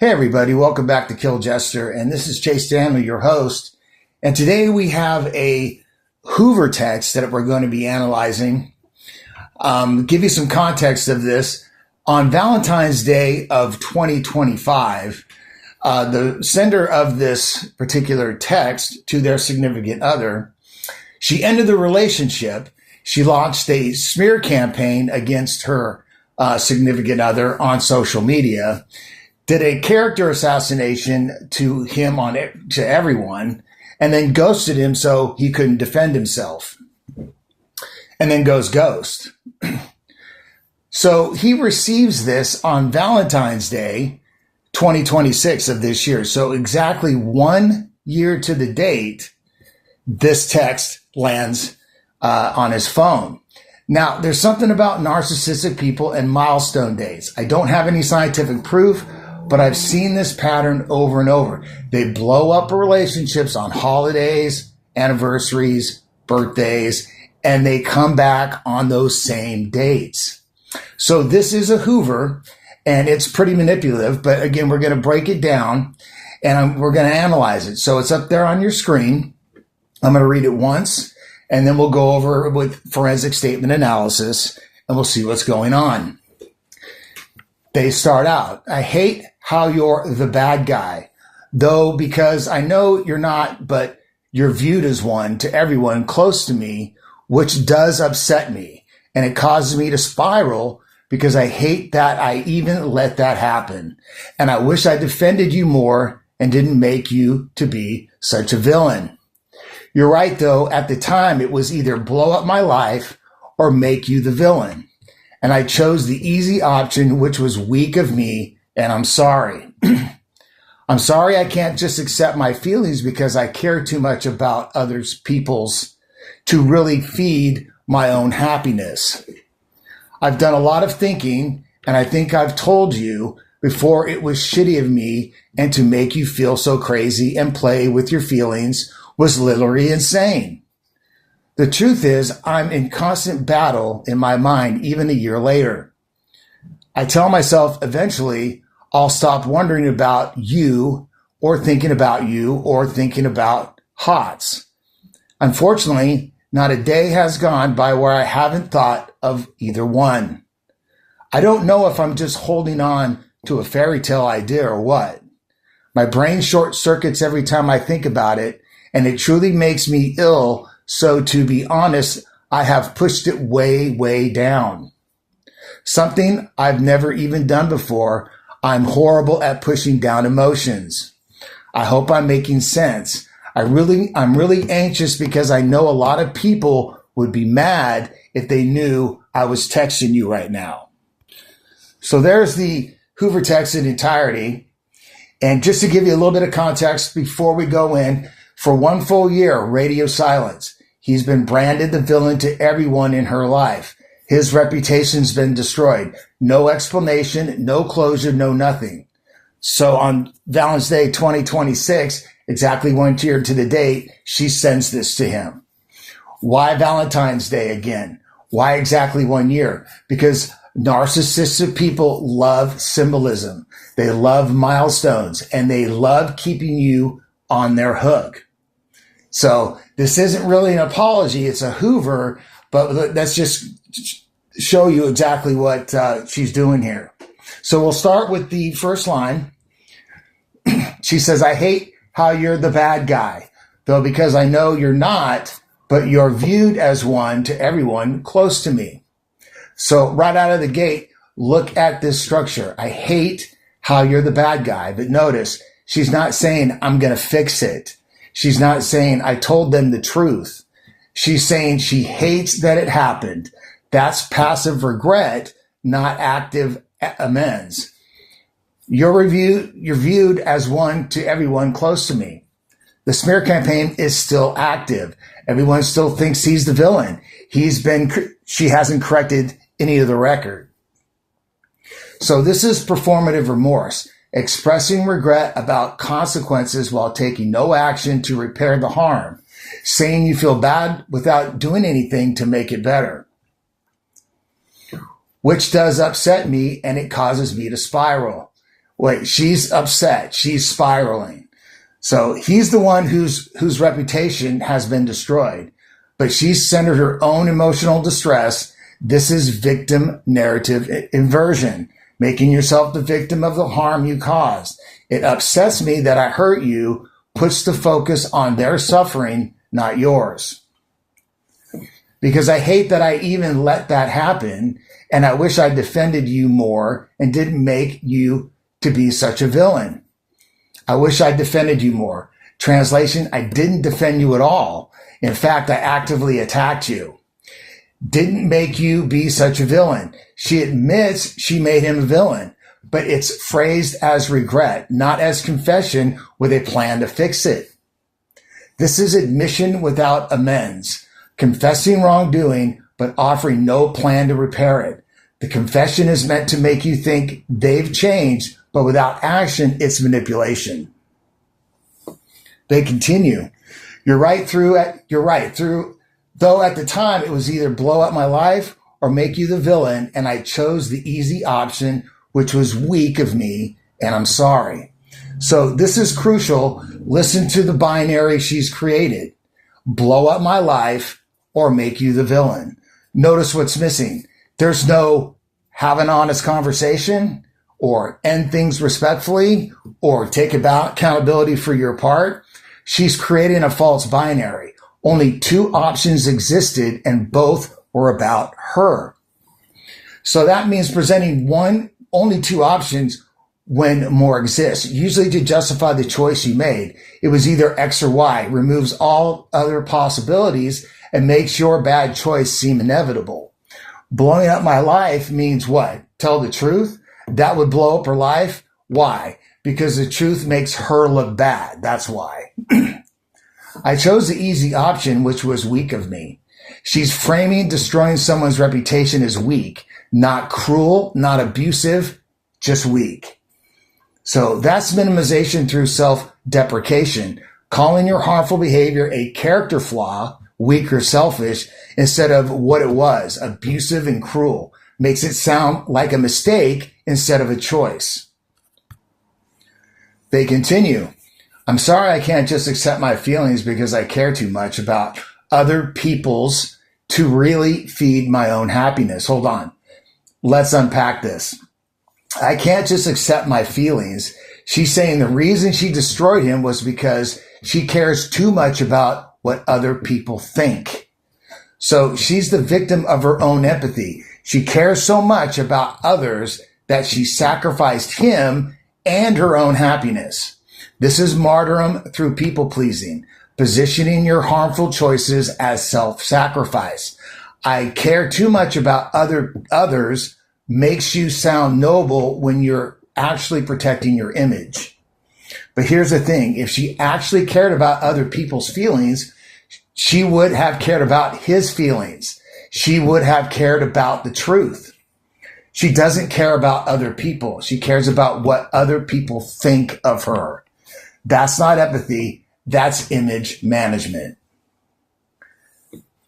Hey everybody, welcome back to Kill Jester, and this is Chase Stanley, your host. And today we have a Hoover text that we're going to be analyzing. Give you some context of this. On Valentine's Day of 2025, the sender of this particular text to their significant other, she ended the relationship. She launched a smear campaign against her significant other on social media, did a character assassination to him to everyone, and then ghosted him so he couldn't defend himself, and then goes ghost. So he receives this on Valentine's Day, 2026 of this year. So exactly 1 year to the date, this text lands on his phone. Now, there's something about narcissistic people and milestone dates. I don't have any scientific proof, but I've seen this pattern over and over. They blow up relationships on holidays, anniversaries, birthdays, and they come back on those same dates. So this is a Hoover, and it's pretty manipulative. But again, we're going to break it down, and we're going to analyze it. So it's up there on your screen. I'm going to read it once, and then we'll go over with forensic statement analysis, and we'll see what's going on. They start out, I hate how you're the bad guy, though, because I know you're not, but you're viewed as one to everyone close to me, which does upset me. And it causes me to spiral because I hate that I even let that happen. And I wish I defended you more and didn't make you to be such a villain. You're right, though. At the time, it was either blow up my life or make you the villain. And I chose the easy option, which was weak of me, and I'm sorry. I'm sorry I can't just accept my feelings because I care too much about others' people's to really feed my own happiness. I've done a lot of thinking, and I think I've told you before it was shitty of me, and to make you feel so crazy and play with your feelings was literally insane. The truth is, I'm in constant battle in my mind, even a year later. I tell myself eventually I'll stop wondering about you or thinking about HOTS. Unfortunately, not a day has gone by where I haven't thought of either one. I don't know if I'm just holding on to a fairy tale idea or what. My brain short circuits every time I think about it, and it truly makes me ill. So to be honest, I have pushed it way, way down. Something I've never even done before. I'm horrible at pushing down emotions. I hope I'm making sense. I'm really anxious because I know a lot of people would be mad if they knew I was texting you right now. So there's the Hoover text in entirety. And just to give you a little bit of context before we go in, for 1 full year, radio silence. He's been branded the villain to everyone in her life. His reputation's been destroyed. No explanation, no closure, no nothing. So on Valentine's Day 2026, exactly 1 year to the date, she sends this to him. Why Valentine's Day again? Why exactly 1 year? Because narcissistic people love symbolism. They love milestones, and they love keeping you on their hook. So this isn't really an apology. It's a Hoover, but let's just show you exactly what she's doing here. So we'll start with the first line. She says, I hate how you're the bad guy, though, because I know you're not, but you're viewed as one to everyone close to me. So right out of the gate, look at this structure. I hate how you're the bad guy. But notice, she's not saying I'm going to fix it. She's not saying I told them the truth. She's saying she hates that it happened. That's passive regret, not active amends. You're viewed as one to everyone close to me. The smear campaign is still active. Everyone still thinks he's the villain. She hasn't corrected any of the record. So this is performative remorse. Expressing regret about consequences while taking no action to repair the harm, saying you feel bad without doing anything to make it better. which does upset me and it causes me to spiral. Wait, she's upset. She's spiraling. So he's the one whose reputation has been destroyed, but she's centered her own emotional distress. This is victim narrative inversion, making yourself the victim of the harm you caused. It upsets me that I hurt you, puts the focus on their suffering, not yours. Because I hate that I even let that happen, and I wish I defended you more and didn't make you to be such a villain. I wish I defended you more. Translation, I didn't defend you at all. In fact, I actively attacked you. Didn't make you be such a villain. She admits she made him a villain, but it's phrased as regret, not as confession with a plan to fix it. This is admission without amends. Confessing wrongdoing, but offering no plan to repair it. The confession is meant to make you think they've changed, but without action, it's manipulation. They continue. You're right, though at the time it was either blow up my life or make you the villain, and I chose the easy option, which was weak of me, and I'm sorry. So this is crucial. Listen to the binary she's created. Blow up my life or make you the villain. Notice what's missing. There's no have an honest conversation or end things respectfully or take about accountability for your part. She's creating a false binary. Only two options existed and both were about her. So that means presenting only two options when more exists, usually to justify the choice you made. It was either X or Y, removes all other possibilities and makes your bad choice seem inevitable. Blowing up my life means what? Tell the truth? That would blow up her life? Why? Because the truth makes her look bad. That's why. I chose the easy option, which was weak of me. She's framing destroying someone's reputation as weak, not cruel, not abusive, just weak. So that's minimization through self-deprecation, calling your harmful behavior a character flaw, weak or selfish, instead of what it was, abusive and cruel. Makes it sound like a mistake instead of a choice. They continue. I'm sorry I can't just accept my feelings because I care too much about other people's to really feed my own happiness. Hold on. Let's unpack this. I can't just accept my feelings. She's saying the reason she destroyed him was because she cares too much about what other people think. So she's the victim of her own empathy. She cares so much about others that she sacrificed him and her own happiness. This is martyrdom through people-pleasing, positioning your harmful choices as self-sacrifice. I care too much about others makes you sound noble when you're actually protecting your image. But here's the thing. If she actually cared about other people's feelings, she would have cared about his feelings. She would have cared about the truth. She doesn't care about other people. She cares about what other people think of her. That's not empathy. That's image management.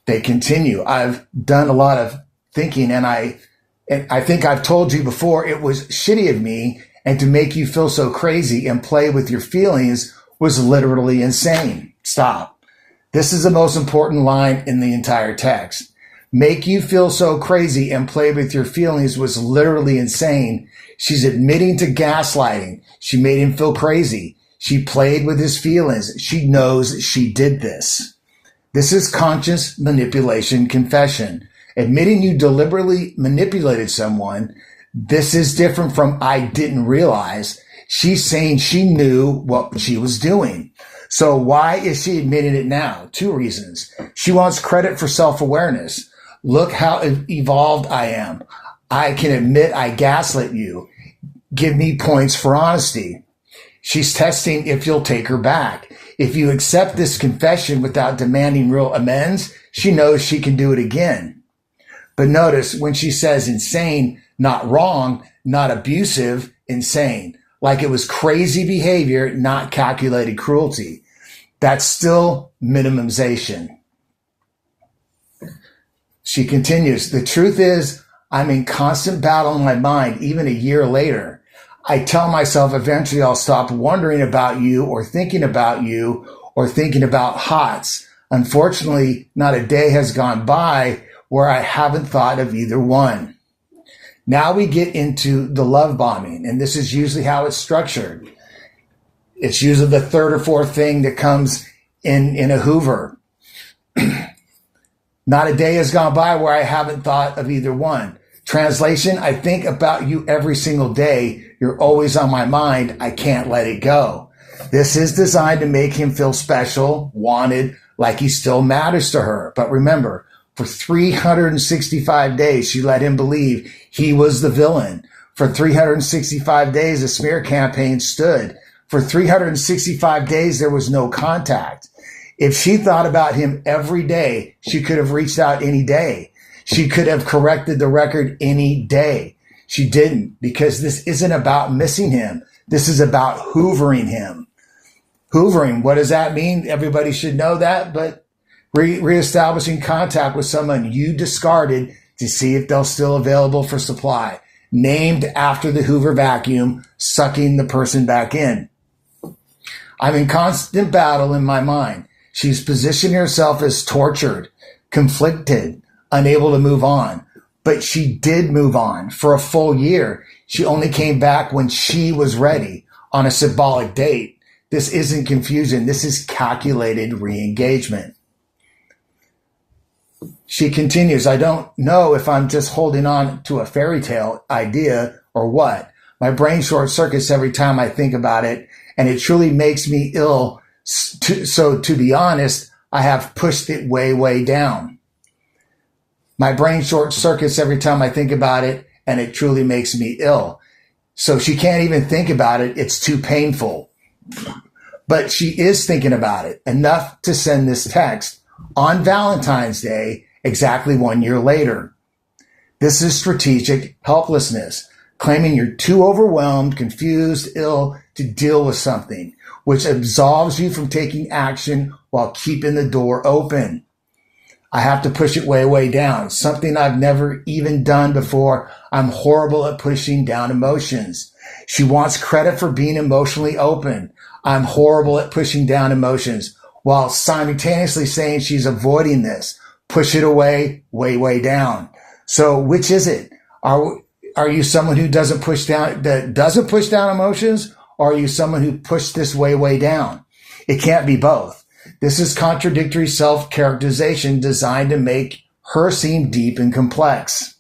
They continue. I've done a lot of thinking, and I think I've told you before, it was shitty of me, and to make you feel so crazy and play with your feelings was literally insane. Stop. This is the most important line in the entire text. Make you feel so crazy and play with your feelings was literally insane. She's admitting to gaslighting. She made him feel crazy. She played with his feelings. She knows she did this. This is conscious manipulation confession. Admitting you deliberately manipulated someone. This is different from I didn't realize. She's saying she knew what she was doing. So why is she admitting it now? Two reasons. She wants credit for self-awareness. Look how evolved I am. I can admit I gaslit you. Give me points for honesty. She's testing if you'll take her back. If you accept this confession without demanding real amends, she knows she can do it again. But notice when she says insane, not wrong, not abusive, insane. Like it was crazy behavior, not calculated cruelty. That's still minimization. She continues, the truth is, I'm in constant battle in my mind, even a year later. I tell myself eventually I'll stop wondering about you or thinking about HOTS. Unfortunately, not a day has gone by where I haven't thought of either one. Now we get into the love bombing, and this is usually how it's structured. It's usually the third or fourth thing that comes in a Hoover. Not a day has gone by where I haven't thought of either one. Translation, I think about you every single day. You're always on my mind. I can't let it go. This is designed to make him feel special, wanted, like he still matters to her. But remember, for 365 days, she let him believe he was the villain. For 365 days, the smear campaign stood. For 365 days, there was no contact. If she thought about him every day, she could have reached out any day. She could have corrected the record any day. She didn't, because this isn't about missing him. This is about hoovering him. Hoovering, what does that mean? Everybody should know that, but reestablishing contact with someone you discarded to see if they're still available for supply. Named after the Hoover vacuum, sucking the person back in. I'm in constant battle in my mind. She's positioning herself as tortured, conflicted, unable to move on. But she did move on for a full year. She only came back when she was ready on a symbolic date. This isn't confusion. This is calculated re-engagement. She continues, I don't know if I'm just holding on to a fairy tale idea or what. My brain short circuits every time I think about it, and it truly makes me ill. So to be honest, I have pushed it way, way down. My brain short circuits every time I think about it, and it truly makes me ill. So she can't even think about it. It's too painful. But she is thinking about it enough to send this text on Valentine's Day, exactly 1 year later. This is strategic helplessness, claiming you're too overwhelmed, confused, ill to deal with something, which absolves you from taking action while keeping the door open. I have to push it way, way down. Something I've never even done before. I'm horrible at pushing down emotions. She wants credit for being emotionally open. I'm horrible at pushing down emotions, while simultaneously saying she's avoiding this. Push it away, way, way down. So which is it? Are you someone who doesn't push down emotions? Or are you someone who pushed this way, way down? It can't be both. This is contradictory self-characterization designed to make her seem deep and complex.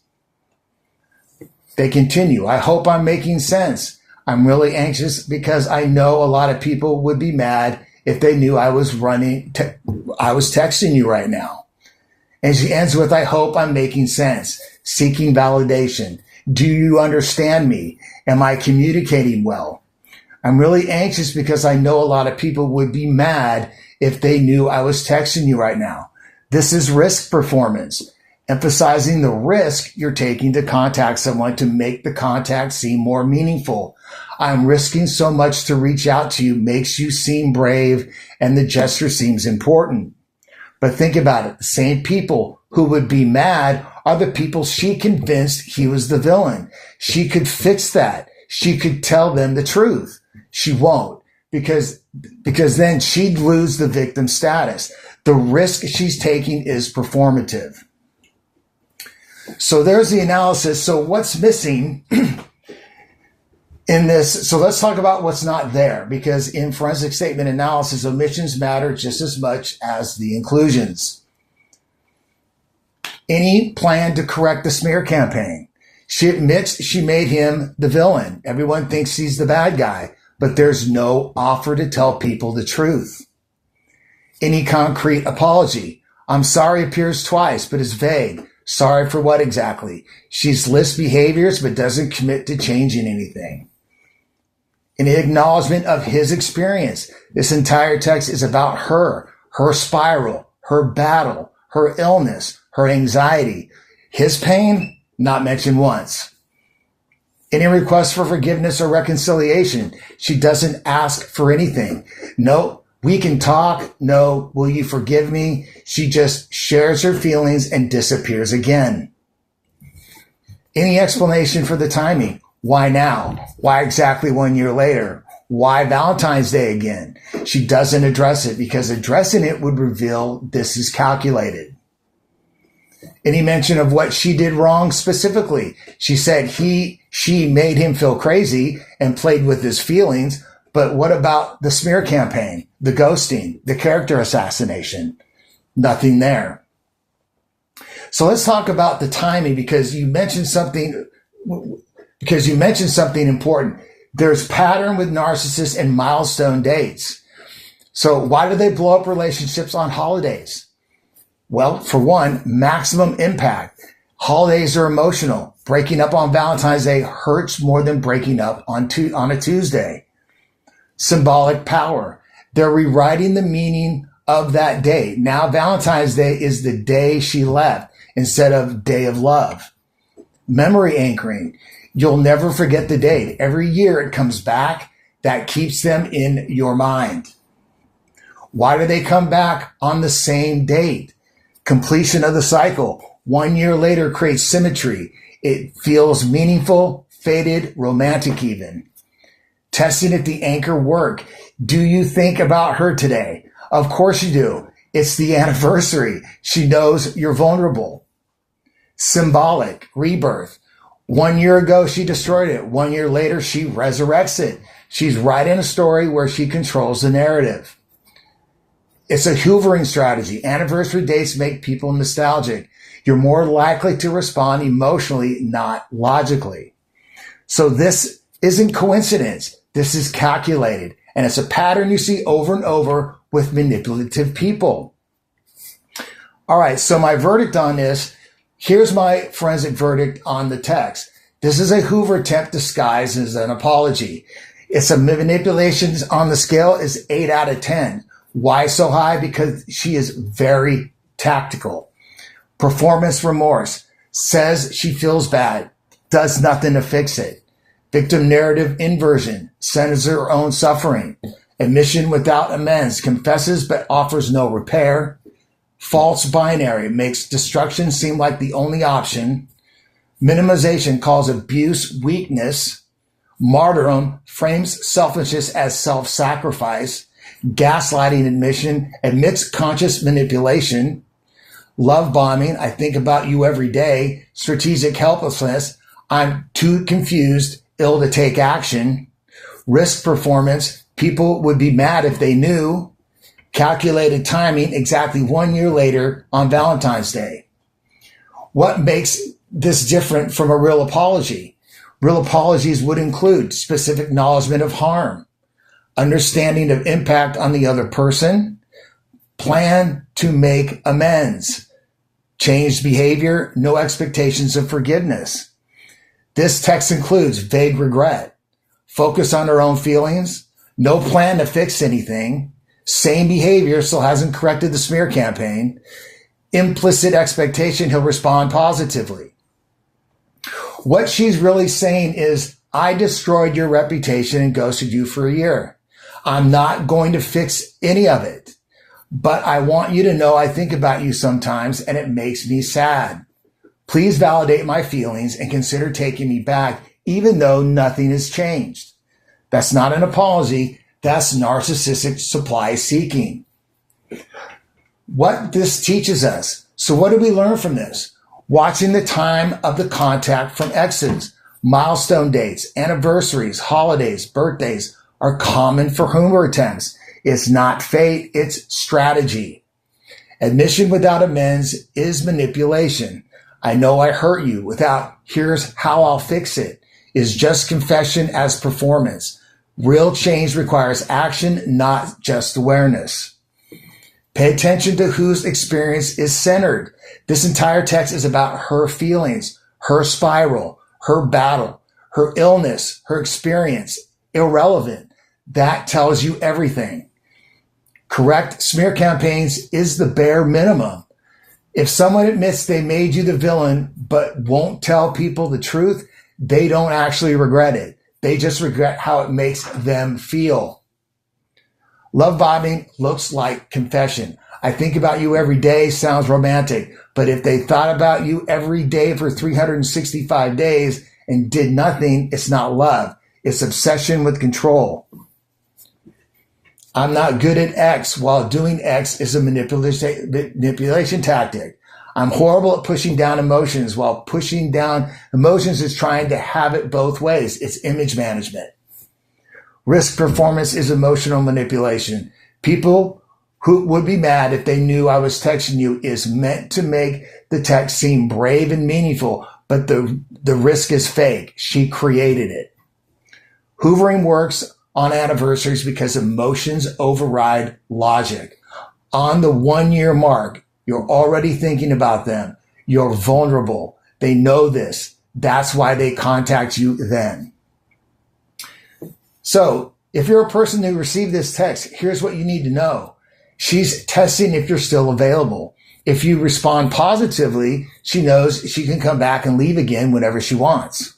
They continue, I hope I'm making sense. I'm really anxious because I know a lot of people would be mad if they knew I was texting you right now. And she ends with, I hope I'm making sense, seeking validation. Do you understand me? Am I communicating well? I'm really anxious because I know a lot of people would be mad if they knew I was texting you right now. This is risk performance, emphasizing the risk you're taking to contact someone to make the contact seem more meaningful. I'm risking so much to reach out to you makes you seem brave and the gesture seems important. But think about it. The same people who would be mad are the people she convinced he was the villain. She could fix that. She could tell them the truth. She won't because then she'd lose the victim status. The risk she's taking is performative. So there's the analysis. So what's missing in this? So let's talk about what's not there, because in forensic statement analysis, omissions matter just as much as the inclusions. Any plan to correct the smear campaign. She admits she made him the villain. Everyone thinks he's the bad guy, but there's no offer to tell people the truth. Any concrete apology. I'm sorry appears twice, but is vague. Sorry for what exactly? She's lists behaviors, but doesn't commit to changing anything. An acknowledgement of his experience. This entire text is about her spiral, her battle, her illness, her anxiety. His pain, not mentioned once. Any request for forgiveness or reconciliation. She doesn't ask for anything. No, we can talk. No, will you forgive me? She just shares her feelings and disappears again. Any explanation for the timing? Why now? Why exactly 1 year later? Why Valentine's Day again? She doesn't address it because addressing it would reveal this is calculated. Any mention of what she did wrong specifically? She said she made him feel crazy and played with his feelings. But what about the smear campaign, the ghosting, the character assassination? Nothing there. So let's talk about the timing because you mentioned something important. There's pattern with narcissists and milestone dates. So why do they blow up relationships on holidays? Well, for one, maximum impact. Holidays are emotional. Breaking up on Valentine's Day hurts more than breaking up on a Tuesday. Symbolic power. They're rewriting the meaning of that day. Now Valentine's Day is the day she left instead of day of love. Memory anchoring. You'll never forget the date. Every year it comes back. That keeps them in your mind. Why do they come back on the same date? Completion of the cycle. 1 year later creates symmetry. It feels meaningful, faded, romantic even. Testing if the anchor work. Do you think about her today? Of course you do. It's the anniversary. She knows you're vulnerable. Symbolic, rebirth. 1 year ago, she destroyed it. 1 year later, she resurrects it. She's writing a story where she controls the narrative. It's a hoovering strategy. Anniversary dates make people nostalgic. You're more likely to respond emotionally, not logically. So this isn't coincidence. This is calculated. And it's a pattern you see over and over with manipulative people. All right, so my verdict on this, here's my forensic verdict on the text. This is a Hoover attempt disguised as an apology. It's a manipulation on the scale is 8 out of 10. Why so high? Because she is very tactical. Performance remorse. Says she feels bad. Does nothing to fix it. Victim narrative inversion. Centers her own suffering. Admission without amends. Confesses but offers no repair. False binary. Makes destruction seem like the only option. Minimization calls abuse weakness. Martyrdom frames selfishness as self-sacrifice. Gaslighting admits conscious manipulation. Love bombing. I think about you every day. Strategic helplessness. I'm too confused, ill to take action. Risk performance. People would be mad if they knew. Calculated timing exactly 1 year later on Valentine's Day. What makes this different from a real apology? Real apologies would include specific acknowledgement of harm, understanding of impact on the other person, plan to make amends, changed behavior, no expectations of forgiveness. This text includes vague regret, focus on her own feelings, no plan to fix anything, same behavior, still hasn't corrected the smear campaign, implicit expectation he'll respond positively. What she's really saying is, I destroyed your reputation and ghosted you for a year. I'm not going to fix any of it, but I want you to know I think about you sometimes and it makes me sad. Please validate my feelings and consider taking me back, even though nothing has changed. That's not an apology. That's narcissistic supply seeking. What this teaches us. So what did we learn from this? Watching the time of the contact from exes, milestone dates, anniversaries, holidays, birthdays are common for Hoover attempts. It's not fate, it's strategy. Admission without amends is manipulation. I know I hurt you without here's how I'll fix it is just confession as performance. Real change requires action, not just awareness. Pay attention to whose experience is centered. This entire text is about her feelings, her spiral, her battle, her illness, her experience. Irrelevant. That tells you everything. Correct smear campaigns is the bare minimum. If someone admits they made you the villain but won't tell people the truth, they don't actually regret it. They just regret how it makes them feel. Love bombing looks like confession. I think about you every day sounds romantic, but if they thought about you every day for 365 days and did nothing, it's not love. It's obsession with control. I'm not good at X while doing X is a manipulation tactic. I'm horrible at pushing down emotions while pushing down emotions is trying to have it both ways. It's image management. Risk performance is emotional manipulation. People who would be mad if they knew I was texting you is meant to make the text seem brave and meaningful, but the risk is fake. She created it. Hoovering works on anniversaries because emotions override logic. On the 1 year mark, you're already thinking about them. You're vulnerable. They know this. That's why they contact you then. So if you're a person who received this text, here's what you need to know. She's testing if you're still available. If you respond positively, she knows she can come back and leave again whenever she wants.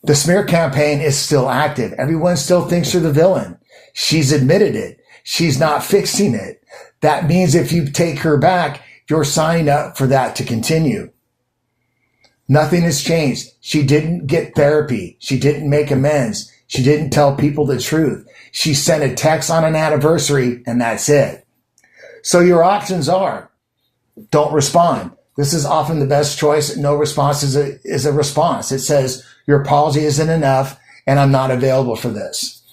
The smear campaign is still active. Everyone still thinks you're the villain. She's admitted it. She's not fixing it. That means if you take her back, you're signing up for that to continue. Nothing has changed. She didn't get therapy. She didn't make amends. She didn't tell people the truth. She sent a text on an anniversary and that's it. So your options are, don't respond. This is often the best choice. No response is a response. It says, your apology isn't enough and I'm not available for this.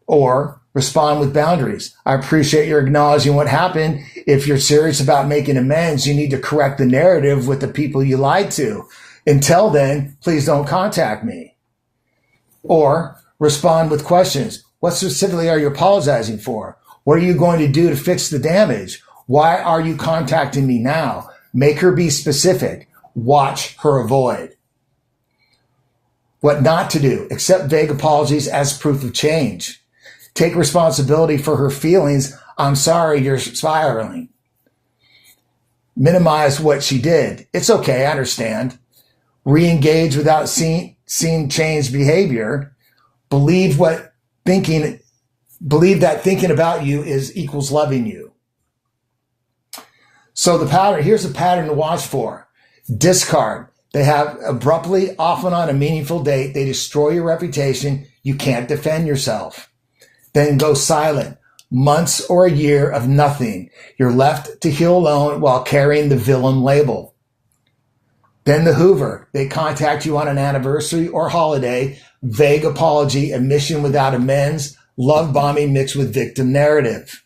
Or respond with boundaries. I appreciate your acknowledging what happened. If you're serious about making amends, you need to correct the narrative with the people you lied to. Until then, please don't contact me. Or respond with questions. What specifically are you apologizing for? What are you going to do to fix the damage? Why are you contacting me now? Make her be specific. Watch her avoid. What not to do. Accept vague apologies as proof of change. Take responsibility for her feelings. I'm sorry you're spiraling. Minimize what she did. It's okay, I understand. Re-engage without seeing changed behavior. Believe that thinking about you equals loving you. So the pattern, here's a pattern to watch for. Discard. They have abruptly, often on a meaningful date, they destroy your reputation. You can't defend yourself. Then go silent. Months or a year of nothing. You're left to heal alone while carrying the villain label. Then the Hoover. They contact you on an anniversary or holiday. Vague apology, admission without amends, love bombing mixed with victim narrative.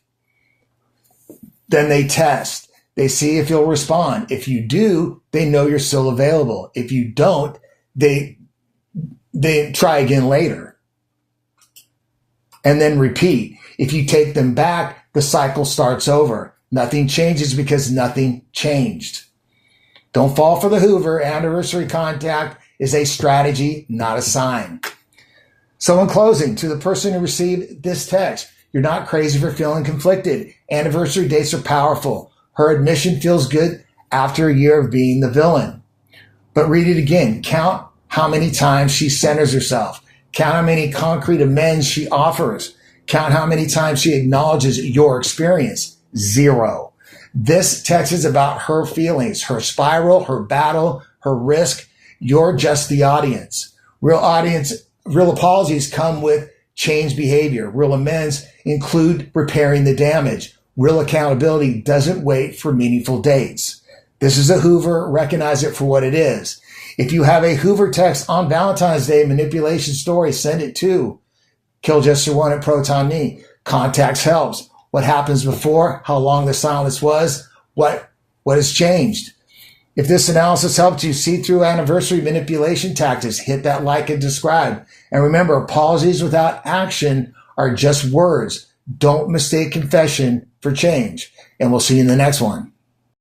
Then they test. They see if you'll respond. If you do, they know you're still available. If you don't, they try again later. And then repeat. If you take them back, the cycle starts over. Nothing changes because nothing changed. Don't fall for the Hoover. Anniversary contact is a strategy, not a sign. So in closing, to the person who received this text, you're not crazy for feeling conflicted. Anniversary dates are powerful. Her admission feels good after a year of being the villain. But read it again. Count how many times she centers herself. Count how many concrete amends she offers. Count how many times she acknowledges your experience. 0. This text is about her feelings, her spiral, her battle, her risk. You're just the audience. Real apologies come with changed behavior. Real amends include repairing the damage. Real accountability doesn't wait for meaningful dates. This is a Hoover. Recognize it for what it is. If you have a Hoover text on Valentine's Day manipulation story, send it to killjester1 at Proton.me. Contacts helps. What happens before? How long the silence was? What has changed? If this analysis helped you see through anniversary manipulation tactics, hit that like and subscribe. And remember, apologies without action are just words. Don't mistake confession for change. And we'll see you in the next one.